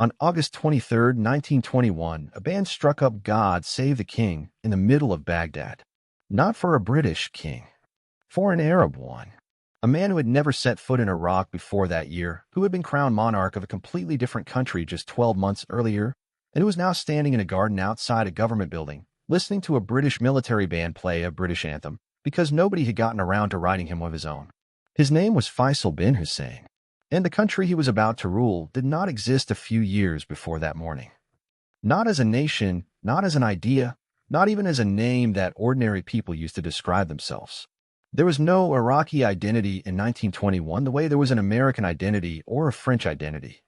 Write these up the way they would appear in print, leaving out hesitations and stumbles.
On August 23, 1921, a band struck up God Save the King in the middle of Baghdad. Not for a British king, for an Arab one. A man who had never set foot in Iraq before that year, who had been crowned monarch of a completely different country just 12 months earlier, and who was now standing in a garden outside a government building, listening to a British military band play a British anthem, because nobody had gotten around to writing him one of his own. His name was Faisal bin Hussein, and the country he was about to rule did not exist a few years before that morning. Not as a nation, not as an idea, not even as a name that ordinary people used to describe themselves. There was no Iraqi identity in 1921 the way there was an American identity or a French identity.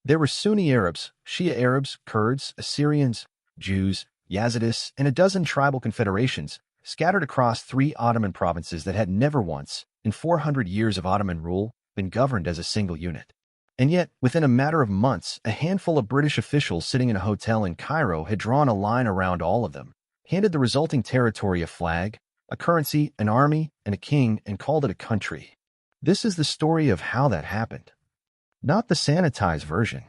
There were Sunni Arabs, Shia Arabs, Kurds, Assyrians, Jews, Yazidis, and a dozen tribal confederations scattered across 3 Ottoman provinces that had never once, in 400 years of Ottoman rule, been governed as a single unit. And yet, within a matter of months, a handful of British officials sitting in a hotel in Cairo had drawn a line around all of them, handed the resulting territory a flag, a currency, an army, and a king, and called it a country. This is the story of how that happened. Not the sanitized version.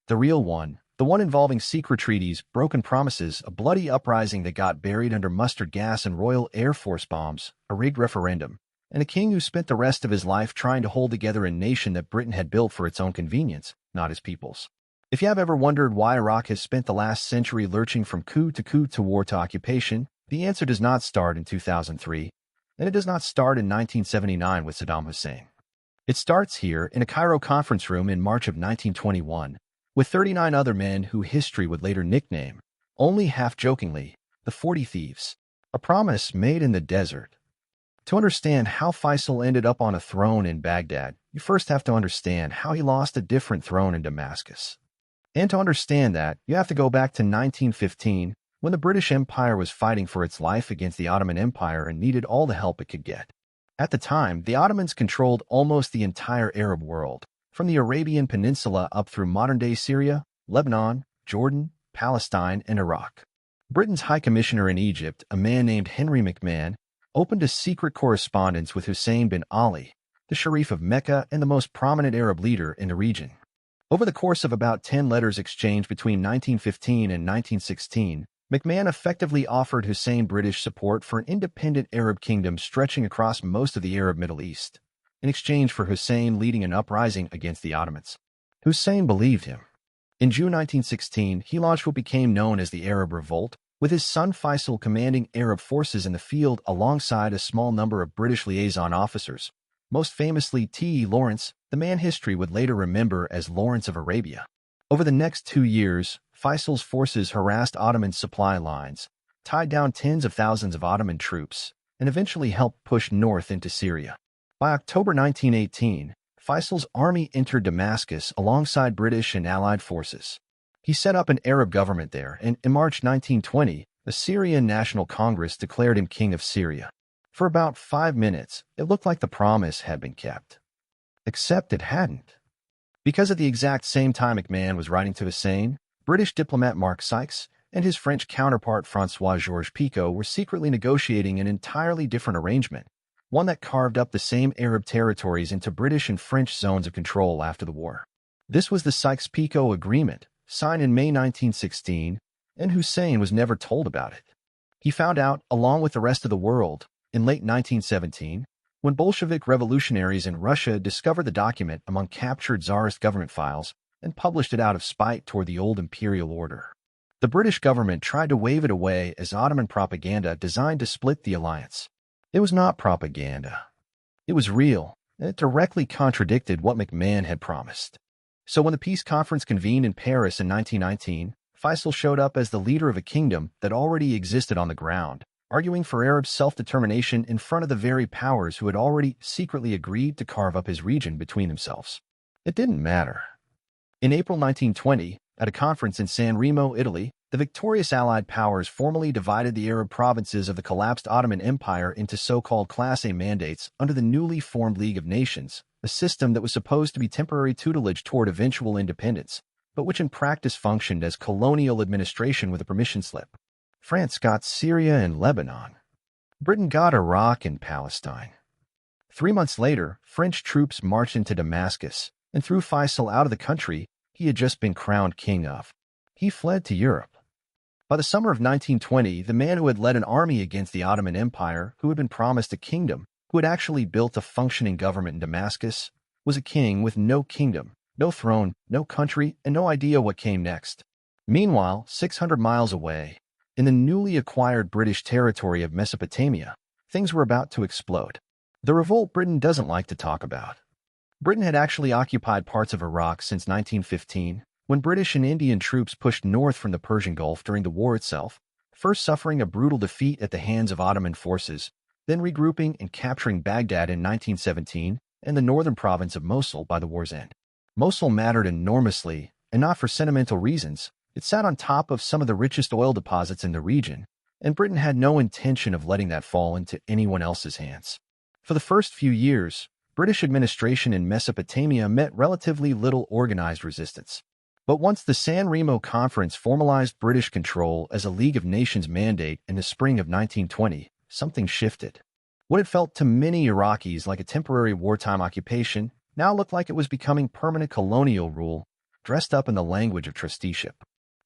The real one, the one involving secret treaties, broken promises, a bloody uprising that got buried under mustard gas and Royal Air Force bombs, a rigged referendum, and a king who spent the rest of his life trying to hold together a nation that Britain had built for its own convenience, not his people's. If you have ever wondered why Iraq has spent the last century lurching from coup to war to occupation, the answer does not start in 2003, and it does not start in 1979 with Saddam Hussein. It starts here in a Cairo conference room in March of 1921, with 39 other men who history would later nickname, only half-jokingly, the 40 Thieves, a promise made in the desert. To understand how Faisal ended up on a throne in Baghdad, you first have to understand how he lost a different throne in Damascus. And to understand that, you have to go back to 1915, when the British Empire was fighting for its life against the Ottoman Empire and needed all the help it could get. At the time, the Ottomans controlled almost the entire Arab world, from the Arabian Peninsula up through modern-day Syria, Lebanon, Jordan, Palestine, and Iraq. Britain's High Commissioner in Egypt, a man named Henry McMahon, opened a secret correspondence with Hussein bin Ali, the Sharif of Mecca and the most prominent Arab leader in the region. Over the course of about 10 letters exchanged between 1915 and 1916, McMahon effectively offered Hussein British support for an independent Arab kingdom stretching across most of the Arab Middle East, in exchange for Hussein leading an uprising against the Ottomans. Hussein believed him. In June 1916, he launched what became known as the Arab Revolt, with his son Faisal commanding Arab forces in the field alongside a small number of British liaison officers, most famously T. E. Lawrence, the man history would later remember as Lawrence of Arabia. Over the next 2 years, Faisal's forces harassed Ottoman supply lines, tied down tens of thousands of Ottoman troops, and eventually helped push north into Syria. By October 1918, Faisal's army entered Damascus alongside British and Allied forces. He set up an Arab government there, and in March 1920, the Syrian National Congress declared him king of Syria. For about 5 minutes, it looked like the promise had been kept. Except it hadn't. Because at the exact same time McMahon was writing to Hussein, British diplomat Mark Sykes and his French counterpart François-Georges Picot were secretly negotiating an entirely different arrangement, one that carved up the same Arab territories into British and French zones of control after the war. This was the Sykes-Picot Agreement, signed in May 1916, and Hussein was never told about it. He found out, along with the rest of the world, in late 1917, when Bolshevik revolutionaries in Russia discovered the document among captured Tsarist government files and published it out of spite toward the old imperial order. The British government tried to wave it away as Ottoman propaganda designed to split the alliance. It was not propaganda. It was real, and it directly contradicted what McMahon had promised. So when the peace conference convened in Paris in 1919, Faisal showed up as the leader of a kingdom that already existed on the ground, arguing for Arab self-determination in front of the very powers who had already secretly agreed to carve up his region between themselves. It didn't matter. In April 1920, at a conference in San Remo, Italy, the victorious Allied powers formally divided the Arab provinces of the collapsed Ottoman Empire into so-called Class A mandates under the newly formed League of Nations, a system that was supposed to be temporary tutelage toward eventual independence, but which in practice functioned as colonial administration with a permission slip. France got Syria and Lebanon. Britain got Iraq and Palestine. 3 months later, French troops marched into Damascus and threw Faisal out of the country. he had just been crowned king of. He fled to Europe. By the summer of 1920, the man who had led an army against the Ottoman Empire, who had been promised a kingdom, who had actually built a functioning government in Damascus, was a king with no kingdom, no throne, no country, and no idea what came next. Meanwhile, 600 miles away, in the newly acquired British territory of Mesopotamia, things were about to explode. The revolt Britain doesn't like to talk about. Britain had actually occupied parts of Iraq since 1915, when British and Indian troops pushed north from the Persian Gulf during the war itself, first suffering a brutal defeat at the hands of Ottoman forces, then regrouping and capturing Baghdad in 1917 and the northern province of Mosul by the war's end. Mosul mattered enormously, and not for sentimental reasons. It sat on top of some of the richest oil deposits in the region, and Britain had no intention of letting that fall into anyone else's hands. For the first few years, British administration in Mesopotamia met relatively little organized resistance. But once the San Remo Conference formalized British control as a League of Nations mandate in the spring of 1920, something shifted. What had felt to many Iraqis like a temporary wartime occupation now looked like it was becoming permanent colonial rule, dressed up in the language of trusteeship.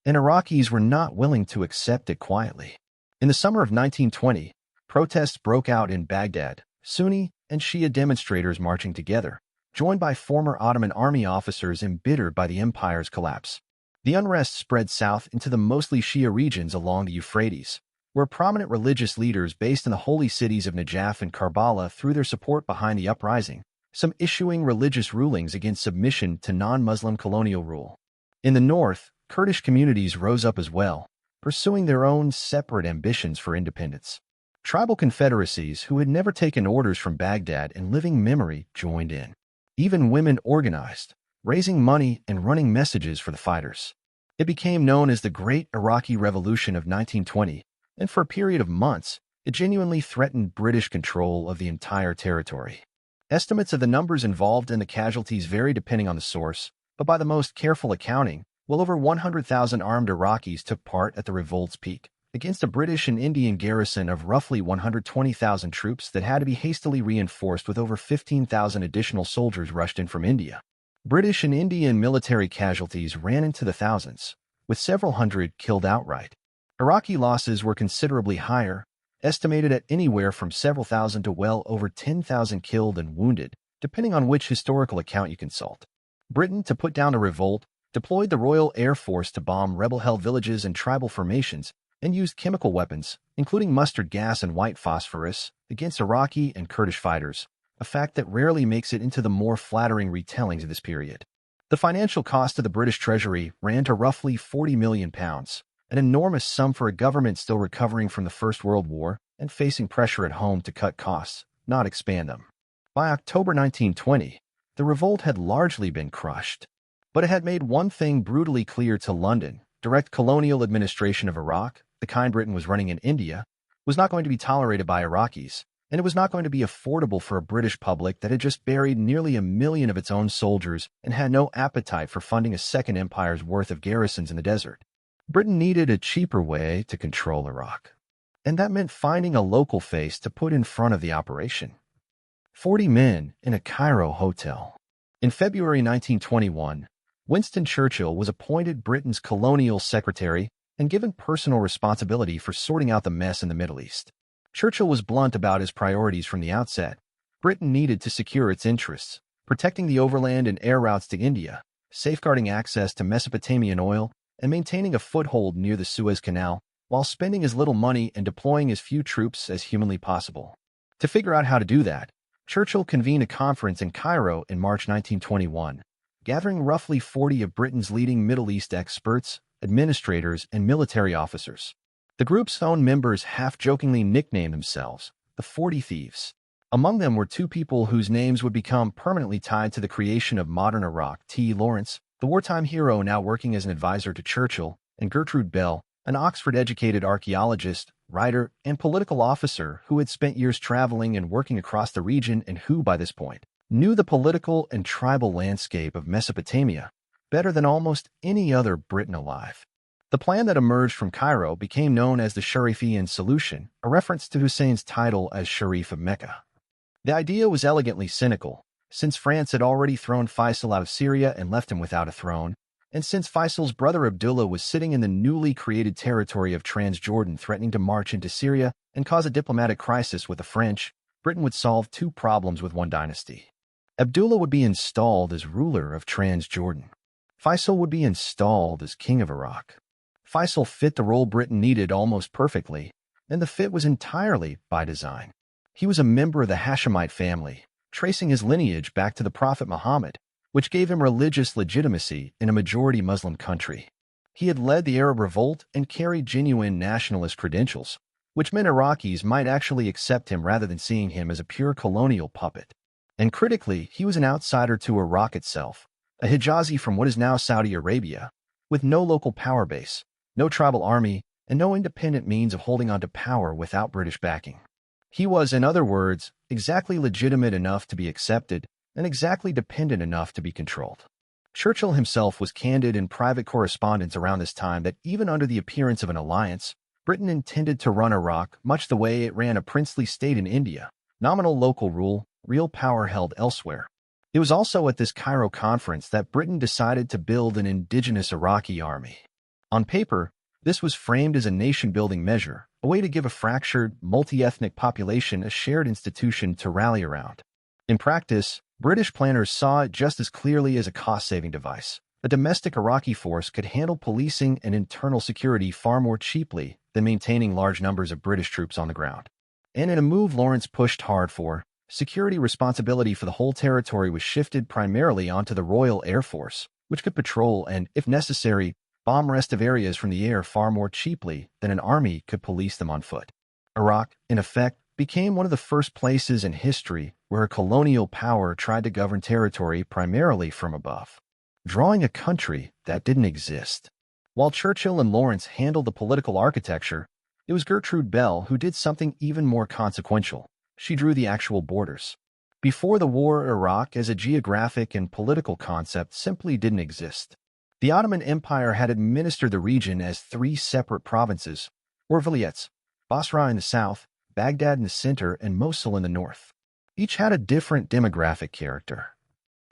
And Iraqis were not willing to accept it quietly. In the summer of 1920, protests broke out in Baghdad, Sunni and Shia demonstrators marching together, joined by former Ottoman army officers embittered by the empire's collapse. The unrest spread south into the mostly Shia regions along the Euphrates, where prominent religious leaders based in the holy cities of Najaf and Karbala threw their support behind the uprising, some issuing religious rulings against submission to non-Muslim colonial rule. In the north, Kurdish communities rose up as well, pursuing their own separate ambitions for independence. Tribal confederacies who had never taken orders from Baghdad in living memory joined in. Even women organized, raising money and running messages for the fighters. It became known as the Great Iraqi Revolution of 1920, and for a period of months, it genuinely threatened British control of the entire territory. Estimates of the numbers involved and the casualties vary depending on the source, but by the most careful accounting, well over 100,000 armed Iraqis took part at the revolt's peak, against a British and Indian garrison of roughly 120,000 troops that had to be hastily reinforced with over 15,000 additional soldiers rushed in from India. British and Indian military casualties ran into the thousands, with several hundred killed outright. Iraqi losses were considerably higher, estimated at anywhere from several thousand to well over 10,000 killed and wounded, depending on which historical account you consult. Britain, to put down the revolt, deployed the Royal Air Force to bomb rebel-held villages and tribal formations, and used chemical weapons, including mustard gas and white phosphorus, against Iraqi and Kurdish fighters, a fact that rarely makes it into the more flattering retellings of this period. The financial cost to the British Treasury ran to roughly £40 million, an enormous sum for a government still recovering from the First World War and facing pressure at home to cut costs, not expand them. By October 1920, the revolt had largely been crushed. But it had made one thing brutally clear to London: direct colonial administration of Iraq, the kind Britain was running in India, was not going to be tolerated by Iraqis, and it was not going to be affordable for a British public that had just buried nearly 1 million of its own soldiers and had no appetite for funding a second empire's worth of garrisons in the desert. Britain needed a cheaper way to control Iraq, and that meant finding a local face to put in front of the operation. 40 men in a Cairo hotel. In February 1921, Winston Churchill was appointed Britain's colonial secretary and given personal responsibility for sorting out the mess in the Middle East. Churchill was blunt about his priorities from the outset. Britain needed to secure its interests, protecting the overland and air routes to India, safeguarding access to Mesopotamian oil, and maintaining a foothold near the Suez Canal, while spending as little money and deploying as few troops as humanly possible. To figure out how to do that, Churchill convened a conference in Cairo in March 1921, gathering roughly 40 of Britain's leading Middle East experts, administrators, and military officers. The group's own members half-jokingly nicknamed themselves the 40 Thieves. Among them were two people whose names would become permanently tied to the creation of modern Iraq: T. Lawrence, the wartime hero now working as an advisor to Churchill, and Gertrude Bell, an Oxford-educated archaeologist, writer, and political officer who had spent years traveling and working across the region and who, by this point, knew the political and tribal landscape of Mesopotamia better than almost any other Briton alive. The plan that emerged from Cairo became known as the Sharifian Solution, a reference to Hussein's title as Sharif of Mecca. The idea was elegantly cynical, since France had already thrown Faisal out of Syria and left him without a throne, And since Faisal's brother Abdullah was sitting in the newly created territory of Transjordan, threatening to march into Syria and cause a diplomatic crisis with the French, Britain would solve two problems with one dynasty. Abdullah would be installed as ruler of Transjordan. Faisal would be installed as king of Iraq. Faisal fit the role Britain needed almost perfectly, and the fit was entirely by design. He was a member of the Hashemite family, tracing his lineage back to the Prophet Muhammad, which gave him religious legitimacy in a majority Muslim country. He had led the Arab revolt and carried genuine nationalist credentials, which meant Iraqis might actually accept him rather than seeing him as a pure colonial puppet. And critically, he was an outsider to Iraq itself, a Hijazi from what is now Saudi Arabia, with no local power base, no tribal army, and no independent means of holding on to power without British backing. He was, in other words, exactly legitimate enough to be accepted and exactly dependent enough to be controlled. Churchill himself was candid in private correspondence around this time that even under the appearance of an alliance, Britain intended to run Iraq much the way it ran a princely state in India, nominal local rule, real power held elsewhere. It was also at this Cairo conference that Britain decided to build an indigenous Iraqi army. On paper, this was framed as a nation-building measure, a way to give a fractured, multi-ethnic population a shared institution to rally around. In practice, British planners saw it just as clearly as a cost-saving device. A domestic Iraqi force could handle policing and internal security far more cheaply than maintaining large numbers of British troops on the ground. And in a move Lawrence pushed hard for, security responsibility for the whole territory was shifted primarily onto the Royal Air Force, which could patrol and, if necessary, bomb rest of areas from the air far more cheaply than an army could police them on foot. Iraq, in effect, became one of the first places in history where a colonial power tried to govern territory primarily from above, drawing a country that didn't exist. While Churchill and Lawrence handled the political architecture, it was Gertrude Bell who did something even more consequential. She drew the actual borders. Before the war, Iraq as a geographic and political concept simply didn't exist. The Ottoman Empire had administered the region as three separate provinces, or vilayets: Basra in the south, Baghdad in the center, and Mosul in the north. Each had a different demographic character.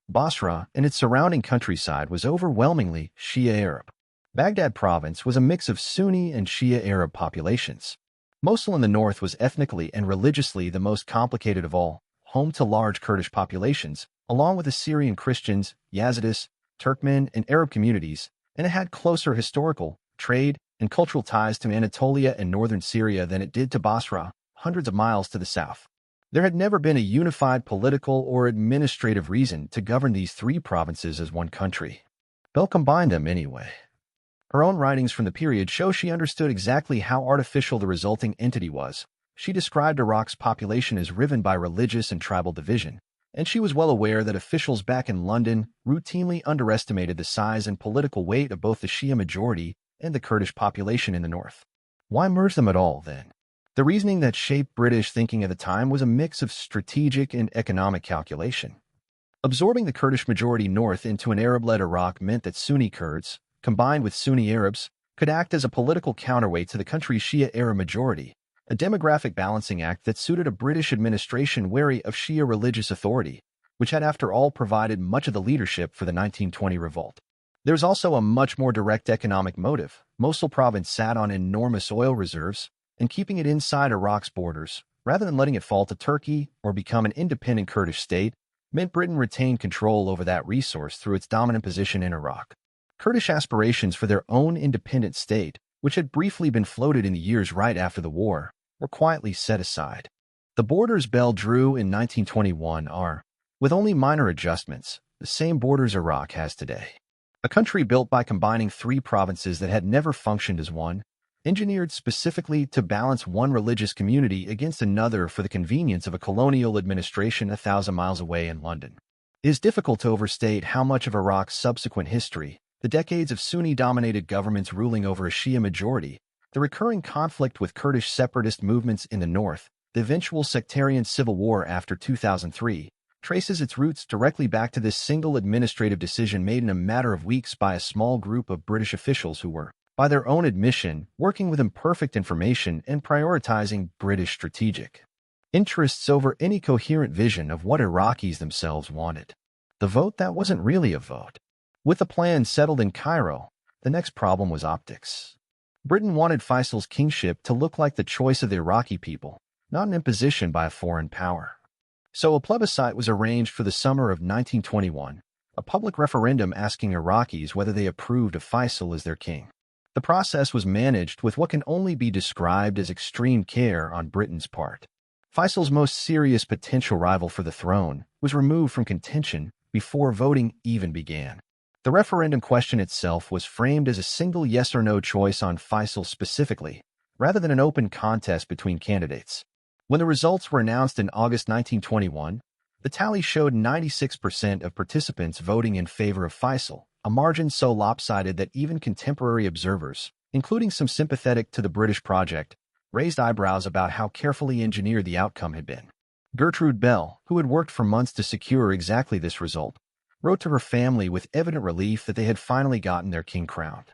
Basra and its surrounding countryside was overwhelmingly Shia Arab. Baghdad province was a mix of Sunni and Shia Arab populations. Mosul in the north was ethnically and religiously the most complicated of all, home to large Kurdish populations, along with Assyrian Christians, Yazidis, Turkmen, and Arab communities, and it had closer historical, trade, and cultural ties to Anatolia and northern Syria than it did to Basra, hundreds of miles to the south. There had never been a unified political or administrative reason to govern these three provinces as one country. Bell combined them anyway. Her own writings from the period show she understood exactly how artificial the resulting entity was. She described Iraq's population as riven by religious and tribal division, and she was well aware that officials back in London routinely underestimated the size and political weight of both the Shia majority and the Kurdish population in the north. Why merge them at all, then? The reasoning that shaped British thinking at the time was a mix of strategic and economic calculation. Absorbing the Kurdish majority north into an Arab-led Iraq meant that Sunni Kurds, combined with Sunni Arabs, could act as a political counterweight to the country's Shia Arab majority, a demographic balancing act that suited a British administration wary of Shia religious authority, which had after all provided much of the leadership for the 1920 revolt. There's also a much more direct economic motive. Mosul province sat on enormous oil reserves, and keeping it inside Iraq's borders, rather than letting it fall to Turkey or become an independent Kurdish state, meant Britain retained control over that resource through its dominant position in Iraq. Kurdish aspirations for their own independent state, which had briefly been floated in the years right after the war, were quietly set aside. The borders Bell drew in 1921 are, with only minor adjustments, the same borders Iraq has today. A country built by combining three provinces that had never functioned as one, engineered specifically to balance one religious community against another for the convenience of a colonial administration 1,000 miles away in London. It is difficult to overstate how much of Iraq's subsequent history, the decades of Sunni-dominated governments ruling over a Shia majority, the recurring conflict with Kurdish separatist movements in the north, the eventual sectarian civil war after 2003, traces its roots directly back to this single administrative decision made in a matter of weeks by a small group of British officials who were, by their own admission, working with imperfect information and prioritizing British strategic interests over any coherent vision of what Iraqis themselves wanted. The vote that wasn't really a vote. With the plan settled in Cairo, the next problem was optics. Britain wanted Faisal's kingship to look like the choice of the Iraqi people, not an imposition by a foreign power. So a plebiscite was arranged for the summer of 1921, a public referendum asking Iraqis whether they approved of Faisal as their king. The process was managed with what can only be described as extreme care on Britain's part. Faisal's most serious potential rival for the throne was removed from contention before voting even began. The referendum question itself was framed as a single yes or no choice on Faisal specifically, rather than an open contest between candidates. When the results were announced in August 1921, the tally showed 96% of participants voting in favor of Faisal, a margin so lopsided that even contemporary observers, including some sympathetic to the British project, raised eyebrows about how carefully engineered the outcome had been. Gertrude Bell, who had worked for months to secure exactly this result, wrote to her family with evident relief that they had finally gotten their king crowned.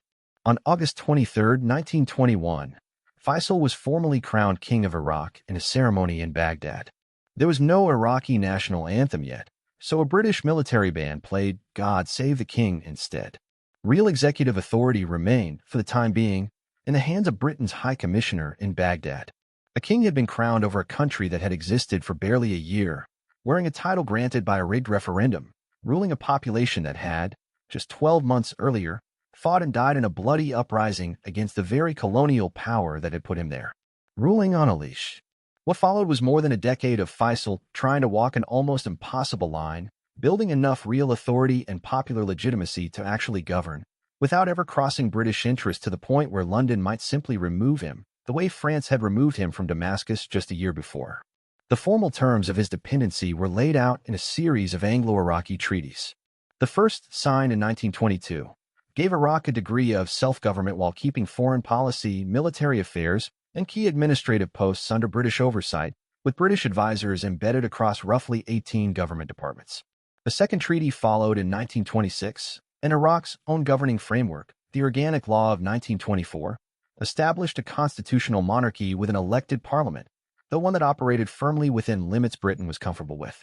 On August 23, 1921, Faisal was formally crowned king of Iraq in a ceremony in Baghdad. There was no Iraqi national anthem yet, so a British military band played God Save the King instead. Real executive authority remained, for the time being, in the hands of Britain's High Commissioner in Baghdad. A king had been crowned over a country that had existed for barely a year, wearing a title granted by a rigged referendum, ruling a population that had, just 12 months earlier, fought and died in a bloody uprising against the very colonial power that had put him there. Ruling on a leash. What followed was more than a decade of Faisal trying to walk an almost impossible line, building enough real authority and popular legitimacy to actually govern, without ever crossing British interest to the point where London might simply remove him, the way France had removed him from Damascus just a year before. The formal terms of his dependency were laid out in a series of Anglo-Iraqi treaties. The first, signed in 1922, gave Iraq a degree of self-government while keeping foreign policy, military affairs, and key administrative posts under British oversight, with British advisors embedded across roughly 18 government departments. The second treaty followed in 1926, and Iraq's own governing framework, the Organic Law of 1924, established a constitutional monarchy with an elected parliament, though one that operated firmly within limits Britain was comfortable with.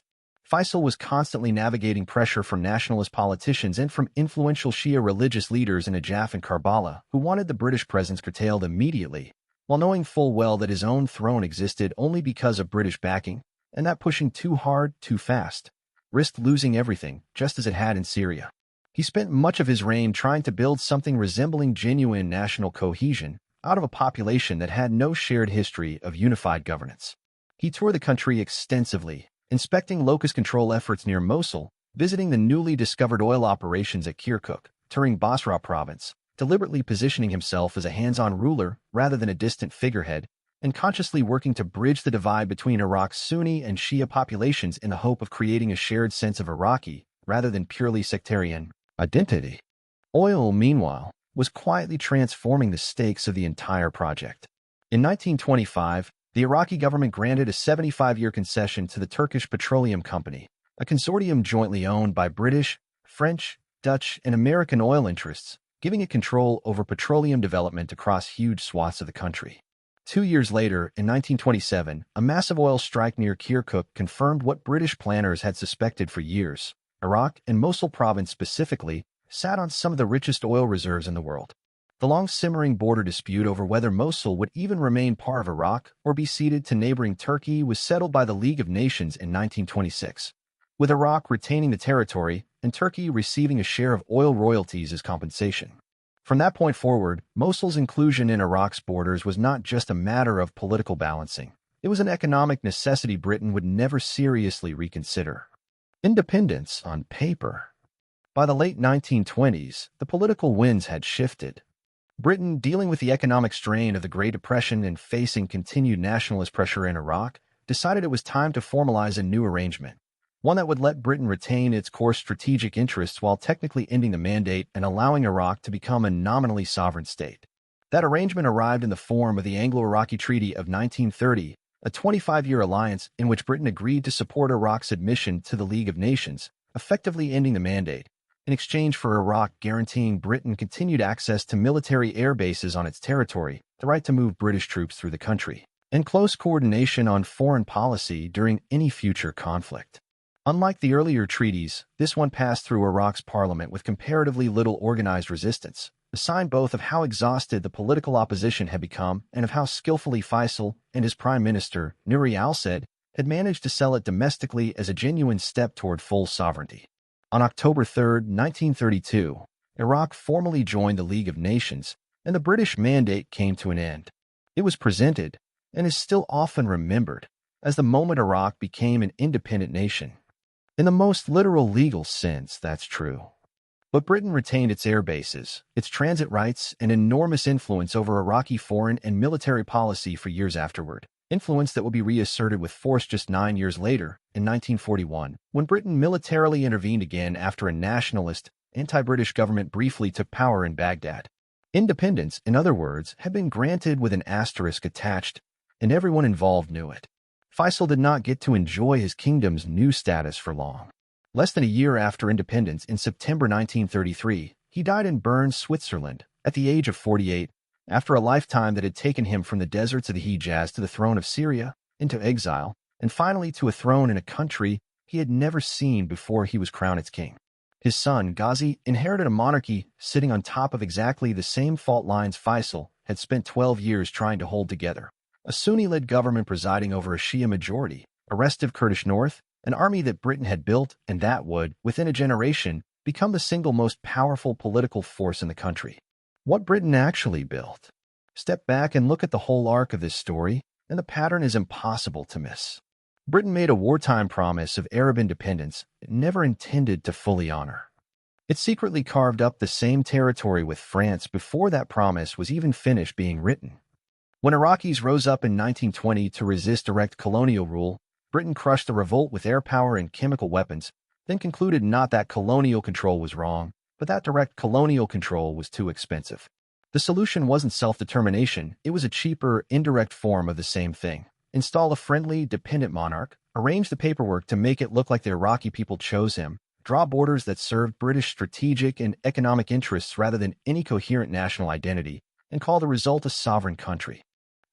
Faisal was constantly navigating pressure from nationalist politicians and from influential Shia religious leaders in Najaf and Karbala who wanted the British presence curtailed immediately, while knowing full well that his own throne existed only because of British backing, and that pushing too hard, too fast, risked losing everything, just as it had in Syria. He spent much of his reign trying to build something resembling genuine national cohesion out of a population that had no shared history of unified governance. He toured the country extensively, inspecting locust control efforts near Mosul, visiting the newly discovered oil operations at Kirkuk, touring Basra province, deliberately positioning himself as a hands-on ruler rather than a distant figurehead, and consciously working to bridge the divide between Iraq's Sunni and Shia populations in the hope of creating a shared sense of Iraqi, rather than purely sectarian, identity. Oil, meanwhile, was quietly transforming the stakes of the entire project. In 1925, the Iraqi government granted a 75-year concession to the Turkish Petroleum Company, a consortium jointly owned by British, French, Dutch, and American oil interests, giving it control over petroleum development across huge swaths of the country. 2 years later, in 1927, a massive oil strike near Kirkuk confirmed what British planners had suspected for years. Iraq, and Mosul province specifically, sat on some of the richest oil reserves in the world. The long-simmering border dispute over whether Mosul would even remain part of Iraq or be ceded to neighboring Turkey was settled by the League of Nations in 1926, with Iraq retaining the territory and Turkey receiving a share of oil royalties as compensation. From that point forward, Mosul's inclusion in Iraq's borders was not just a matter of political balancing. It was an economic necessity Britain would never seriously reconsider. Independence on paper. By the late 1920s, the political winds had shifted. Britain, dealing with the economic strain of the Great Depression and facing continued nationalist pressure in Iraq, decided it was time to formalize a new arrangement, one that would let Britain retain its core strategic interests while technically ending the mandate and allowing Iraq to become a nominally sovereign state. That arrangement arrived in the form of the Anglo-Iraqi Treaty of 1930, a 25-year alliance in which Britain agreed to support Iraq's admission to the League of Nations, effectively ending the mandate, in exchange for Iraq guaranteeing Britain continued access to military air bases on its territory, the right to move British troops through the country, and close coordination on foreign policy during any future conflict. Unlike the earlier treaties, this one passed through Iraq's parliament with comparatively little organized resistance, a sign both of how exhausted the political opposition had become and of how skillfully Faisal and his prime minister, Nuri al-Said, had managed to sell it domestically as a genuine step toward full sovereignty. On October 3, 1932, Iraq formally joined the League of Nations, and the British mandate came to an end. It was presented, and is still often remembered, as the moment Iraq became an independent nation. In the most literal legal sense, that's true. But Britain retained its air bases, its transit rights, and enormous influence over Iraqi foreign and military policy for years afterward, influence that would be reasserted with force just 9 years later, in 1941, when Britain militarily intervened again after a nationalist, anti-British government briefly took power in Baghdad. Independence, in other words, had been granted with an asterisk attached, and everyone involved knew it. Faisal did not get to enjoy his kingdom's new status for long. Less than a year after independence, in September 1933, he died in Bern, Switzerland, at the age of 48, after a lifetime that had taken him from the deserts of the Hijaz to the throne of Syria, into exile, and finally to a throne in a country he had never seen before he was crowned its king. His son, Ghazi, inherited a monarchy sitting on top of exactly the same fault lines Faisal had spent 12 years trying to hold together. A Sunni-led government presiding over a Shia majority, a restive Kurdish north, an army that Britain had built and that would, within a generation, become the single most powerful political force in the country. What Britain actually built? Step back and look at the whole arc of this story, and the pattern is impossible to miss. Britain made a wartime promise of Arab independence it never intended to fully honor. It secretly carved up the same territory with France before that promise was even finished being written. When Iraqis rose up in 1920 to resist direct colonial rule, Britain crushed the revolt with air power and chemical weapons, then concluded not that colonial control was wrong, but that direct colonial control was too expensive. The solution wasn't self-determination, it was a cheaper, indirect form of the same thing. Install a friendly, dependent monarch, arrange the paperwork to make it look like the Iraqi people chose him, draw borders that served British strategic and economic interests rather than any coherent national identity, and call the result a sovereign country.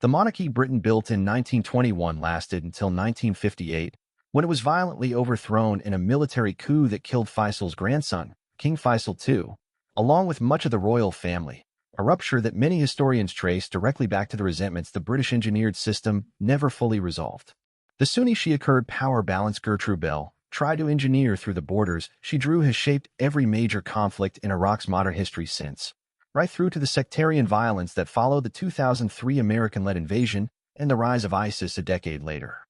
The monarchy Britain built in 1921 lasted until 1958, when it was violently overthrown in a military coup that killed Faisal's grandson, King Faisal II, along with much of the royal family, a rupture that many historians trace directly back to the resentments the British engineered system never fully resolved. The Sunni-Shia Kurd power balance Gertrude Bell tried to engineer through the borders she drew has shaped every major conflict in Iraq's modern history since, right through to the sectarian violence that followed the 2003 American-led invasion and the rise of ISIS a decade later.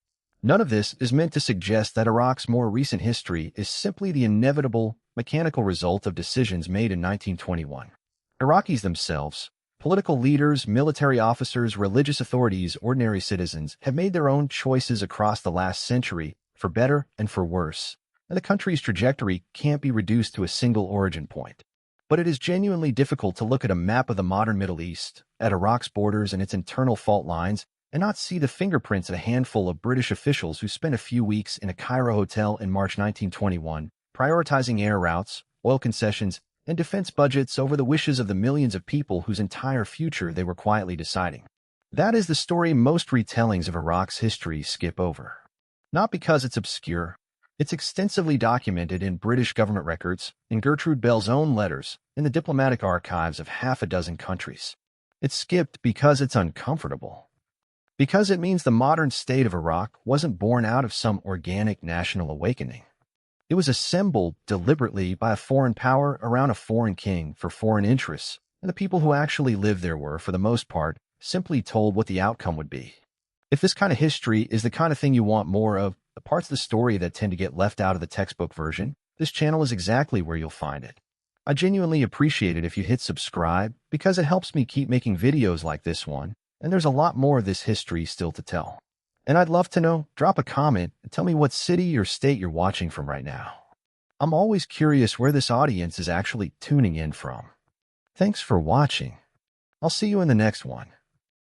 None of this is meant to suggest that Iraq's more recent history is simply the inevitable, mechanical result of decisions made in 1921. Iraqis themselves, political leaders, military officers, religious authorities, ordinary citizens, have made their own choices across the last century, for better and for worse, and the country's trajectory can't be reduced to a single origin point. But it is genuinely difficult to look at a map of the modern Middle East, at Iraq's borders and its internal fault lines, and not see the fingerprints of a handful of British officials who spent a few weeks in a Cairo hotel in March 1921, prioritizing air routes, oil concessions, and defense budgets over the wishes of the millions of people whose entire future they were quietly deciding. That is the story most retellings of Iraq's history skip over. Not because it's obscure. It's extensively documented in British government records, in Gertrude Bell's own letters, in the diplomatic archives of half a dozen countries. It's skipped because it's uncomfortable. Because it means the modern state of Iraq wasn't born out of some organic national awakening. It was assembled deliberately by a foreign power around a foreign king for foreign interests, and the people who actually lived there were, for the most part, simply told what the outcome would be. If this kind of history is the kind of thing you want more of, the parts of the story that tend to get left out of the textbook version, this channel is exactly where you'll find it. I genuinely appreciate it if you hit subscribe, because it helps me keep making videos like this one, and there's a lot more of this history still to tell. And I'd love to know, drop a comment and tell me what city or state you're watching from right now. I'm always curious where this audience is actually tuning in from. Thanks for watching. I'll see you in the next one.